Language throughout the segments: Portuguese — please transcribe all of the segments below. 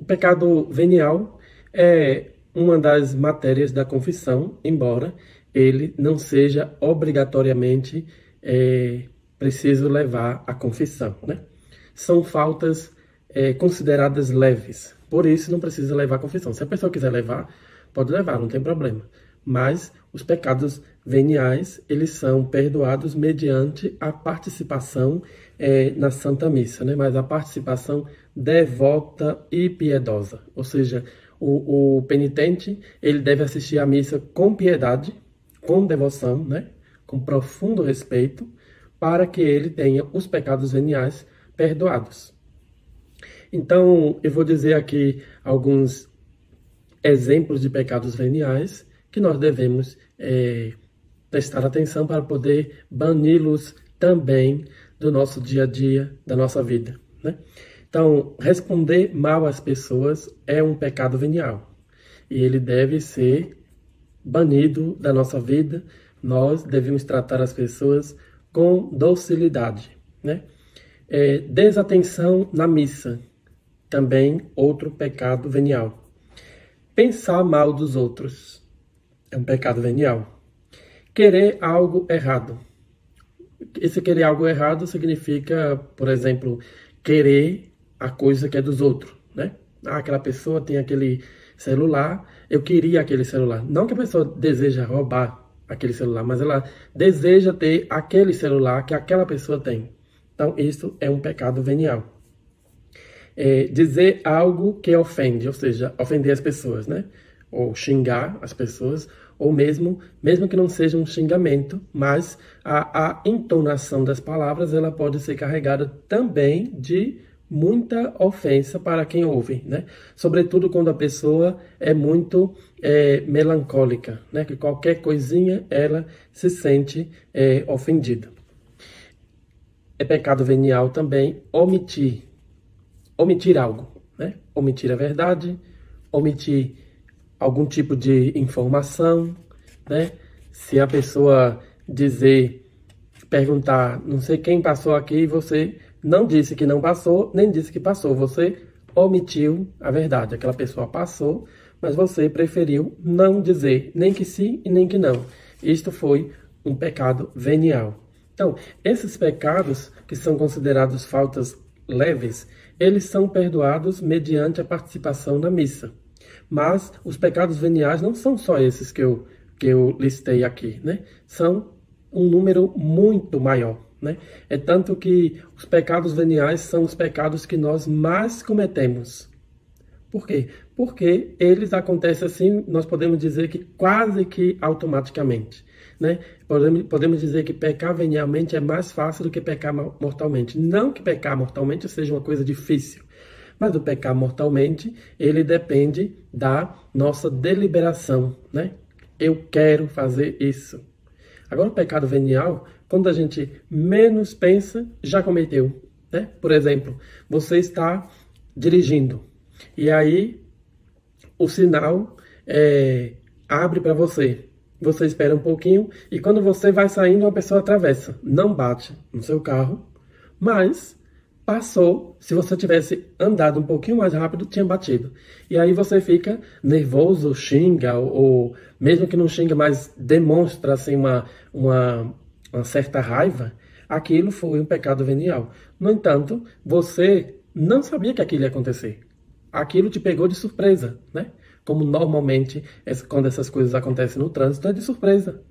pecado venial é uma das matérias da confissão, embora ele não seja obrigatoriamente preciso levar à confissão, né? São faltas consideradas leves, por isso não precisa levar à confissão. Se a pessoa quiser levar, pode levar, não tem problema. Mas os pecados veniais, eles são perdoados mediante a participação na Santa Missa, né? Mas a participação devota e piedosa, ou seja, o penitente, ele deve assistir à missa com piedade, com devoção, né? Com profundo respeito, para que ele tenha os pecados veniais perdoados. Então, eu vou dizer aqui alguns exemplos de pecados veniais que nós devemos prestar atenção para poder bani-los também do nosso dia a dia, da nossa vida, né? Então, responder mal às pessoas é um pecado venial e ele deve ser banido da nossa vida. Nós devemos tratar as pessoas com docilidade, né? Desatenção na missa, também outro pecado venial. Pensar mal dos outros é um pecado venial. Querer algo errado. Esse querer algo errado significa, por exemplo, querer a coisa que é dos outros, né? Aquela pessoa tem aquele celular, eu queria aquele celular. Não que a pessoa deseja roubar aquele celular, mas ela deseja ter aquele celular que aquela pessoa tem. Então, isso é um pecado venial. Dizer algo que ofende, ou seja, ofender as pessoas, né? Ou xingar as pessoas, ou mesmo que não seja um xingamento, mas a entonação das palavras, ela pode ser carregada também de muita ofensa para quem ouve, né? Sobretudo quando a pessoa é muito melancólica, né? Que qualquer coisinha ela se sente ofendida. É pecado venial também omitir algo, né? Omitir a verdade, omitir algum tipo de informação, né? Se a pessoa perguntar, não sei quem passou aqui, você não disse que não passou, nem disse que passou. Você omitiu a verdade. Aquela pessoa passou, mas você preferiu não dizer nem que sim e nem que não. Isto foi um pecado venial. Então, esses pecados que são considerados faltas leves, eles são perdoados mediante a participação na missa. Mas os pecados veniais não são só esses que eu listei aqui, né? São um número muito maior, né? É tanto que os pecados veniais são os pecados que nós mais cometemos. Por quê? Porque eles acontecem assim, nós podemos dizer que quase que automaticamente, né? Podemos dizer que pecar venialmente é mais fácil do que pecar mortalmente. Não que pecar mortalmente seja uma coisa difícil, mas o pecar mortalmente, ele depende da nossa deliberação, né? Eu quero fazer isso. Agora, o pecado venial, quando a gente menos pensa, já cometeu, né? Por exemplo, você está dirigindo e aí o sinal abre para você. Você espera um pouquinho e quando você vai saindo, uma pessoa atravessa. Não bate no seu carro, mas passou. Se você tivesse andado um pouquinho mais rápido, tinha batido. E aí você fica nervoso, xinga, ou mesmo que não xinga, mas demonstra assim, uma certa raiva. Aquilo foi um pecado venial. No entanto, você não sabia que aquilo ia acontecer. Aquilo te pegou de surpresa, né? Como normalmente, quando essas coisas acontecem no trânsito, é de surpresa.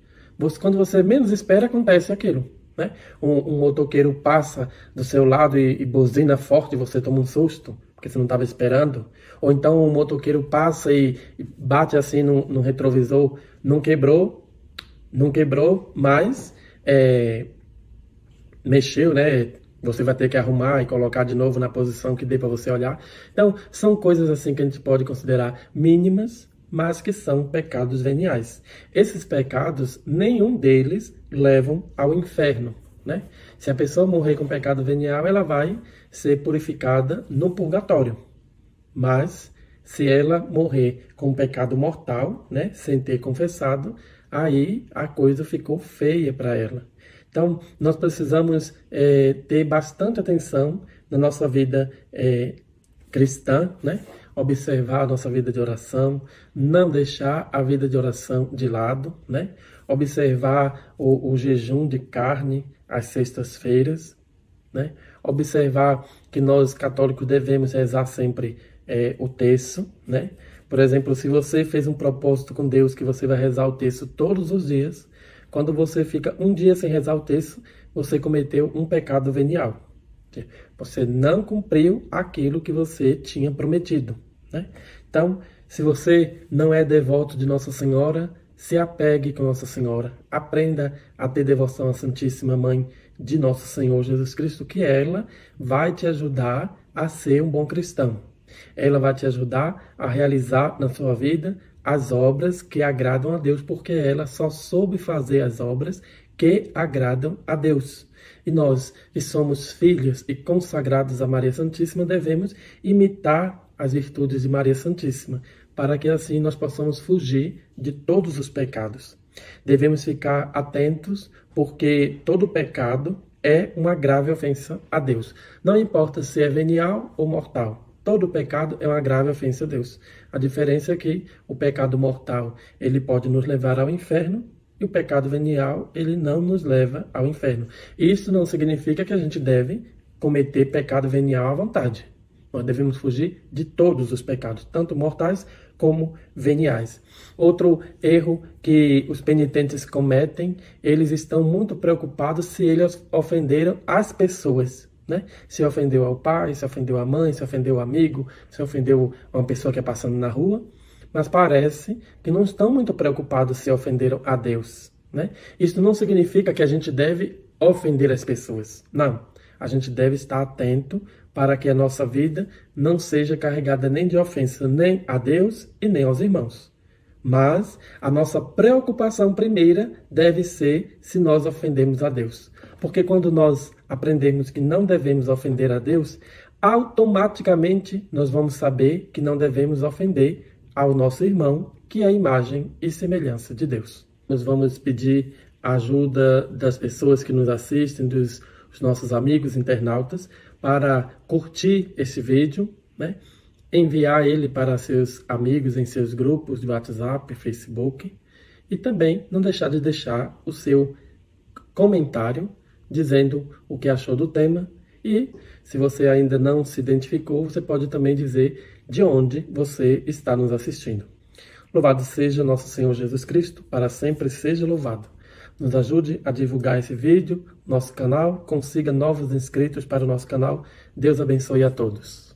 Quando você menos espera, acontece aquilo, né? Um motoqueiro passa do seu lado e buzina forte e você toma um susto, porque você não estava esperando. Ou então um motoqueiro passa e bate assim no retrovisor, não quebrou, mas mexeu, né? Você vai ter que arrumar e colocar de novo na posição que dê para você olhar. Então, são coisas assim que a gente pode considerar mínimas, mas que são pecados veniais. Esses pecados, nenhum deles levam ao inferno, né? Se a pessoa morrer com pecado venial, ela vai ser purificada no purgatório. Mas, se ela morrer com pecado mortal, né, sem ter confessado, aí a coisa ficou feia para ela. Então, nós precisamos ter bastante atenção na nossa vida cristã, né? observar a nossa vida de oração, não deixar a vida de oração de lado, né? Observar o jejum de carne às sextas-feiras, né? Observar que nós católicos devemos rezar sempre o terço, né? Por exemplo, se você fez um propósito com Deus que você vai rezar o terço todos os dias, quando você fica um dia sem rezar o terço, você cometeu um pecado venial. Você não cumpriu aquilo que você tinha prometido, né? Então, se você não é devoto de Nossa Senhora, se apegue com Nossa Senhora. Aprenda a ter devoção à Santíssima Mãe de Nosso Senhor Jesus Cristo, que ela vai te ajudar a ser um bom cristão. Ela vai te ajudar a realizar na sua vida as obras que agradam a Deus, porque ela só soube fazer as obras que agradam a Deus. E nós, que somos filhos e consagrados a Maria Santíssima, devemos imitar as virtudes de Maria Santíssima, para que assim nós possamos fugir de todos os pecados. Devemos ficar atentos, porque todo pecado é uma grave ofensa a Deus. Não importa se é venial ou mortal. Todo pecado é uma grave ofensa a Deus. A diferença é que o pecado mortal, ele pode nos levar ao inferno, e o pecado venial, ele não nos leva ao inferno. Isso não significa que a gente deve cometer pecado venial à vontade. Nós devemos fugir de todos os pecados, tanto mortais como veniais. Outro erro que os penitentes cometem, eles estão muito preocupados se eles ofenderam as pessoas, né? Se ofendeu ao pai, se ofendeu à mãe, se ofendeu ao amigo, se ofendeu a uma pessoa que é passando na rua. Mas parece que não estão muito preocupados se ofenderam a Deus, né? Isso não significa que a gente deve ofender as pessoas. Não. A gente deve estar atento para que a nossa vida não seja carregada nem de ofensa nem a Deus e nem aos irmãos. Mas a nossa preocupação primeira deve ser se nós ofendemos a Deus. Porque quando nós aprendemos que não devemos ofender a Deus, automaticamente nós vamos saber que não devemos ofender ao nosso irmão, que é a imagem e semelhança de Deus. Nós vamos pedir a ajuda das pessoas que nos assistem, dos nossos amigos internautas, para curtir esse vídeo, né? Enviar ele para seus amigos em seus grupos de WhatsApp, Facebook, e também não deixar de deixar o seu comentário dizendo o que achou do tema. E se você ainda não se identificou, você pode também dizer de onde você está nos assistindo. Louvado seja nosso Senhor Jesus Cristo, para sempre seja louvado. Nos ajude a divulgar esse vídeo, nosso canal, consiga novos inscritos para o nosso canal. Deus abençoe a todos.